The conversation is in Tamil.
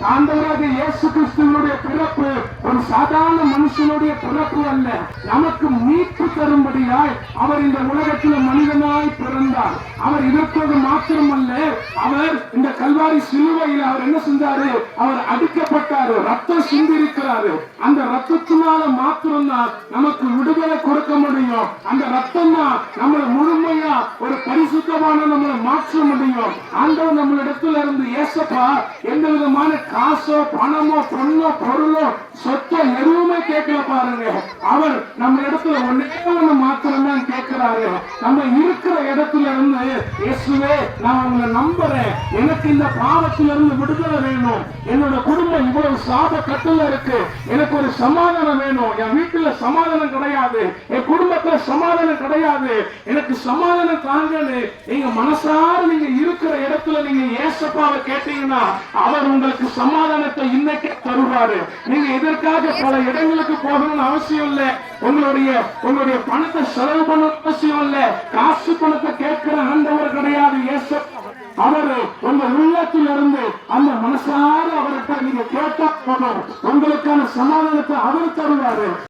ஆண்டவராக இயேசு கிறிஸ்துவனுடைய பிறப்பு ஒரு சாதாரண மனுஷனுடைய பிறப்பு அல்ல, நமக்கு மீட்பு தரும்படியாய் அவர் இந்த உலகத்தில் மனிதனாய் பிறந்தார். அவர் இதற்கோடு மாத்திரமல்ல, அவர் இந்த கல்வாரி சிலுவையில் அவர் என்ன செஞ்சாரு? அவர் அடிக்கப்பட்டாரு, ரத்தம் சிந்திருக்கிறாரு. அந்த ரத்தத்தினால மாத்திரம்தான் நமக்கு விடுதலை கொடுக்க முடியும். அந்த ரத்தம் தான் நம்மளை முழுமையா ஒரு பரிசுத்தமான நம்மளை மாற்ற முடியும். ஆண்டவர் நம்மளிடத்துல இருந்து ஏசப்பா எந்த விதமான காசோ பணமோ பொண்ணோ பொருளோ சொத்தோ எதுவுமே கேட்கல பாருங்க. அவர் நம்ம இடத்துல ஒண்ணு மாத்திரம் தான் கேட்கிறாரு. நம்ம இருக்கிற இடத்துல இருந்து இயேசுவே நான் உங்களை நம்புறேன், எனக்கு இந்த பாவத்தில இருந்து விடுதலை வேணும், என்னோட குடும்பம் இவ்வளவு சாப கட்டுல இருக்கு, எனக்கு ஒரு சமாதானம் வேணும், என் வீட்டுல சமாதானம் கிடையாது, என் குடும்பத்துல சமாதானம் கிடையாது, எனக்கு சமாதானம் தாங்கன்னு நீங்க மனசார நீங்க இருக்கிற இடத்துல நீங்க ஏசப்பாவை கேட்டீங்கன்னா அவர் உங்களுக்கு சமாதானத்தை இன்னைக்கு தருவாரு. நீங்க இதற்காக பல இடங்களுக்கு போகணும்னு அவசியம் இல்லை, உங்களுடைய பணத்தை செலவு பண்ண அவசியம் இல்லை, காசு பணத்தை கேட்கிற ஆண்டவர் கிடையாது ஏசப்பா. அவரு உங்க உள்ளத்திலிருந்து அந்த மனசார அவர்கிட்ட நீங்க கேட்டா போதும், உங்களுக்கான சமாதானத்தை அவர் தருவாரு.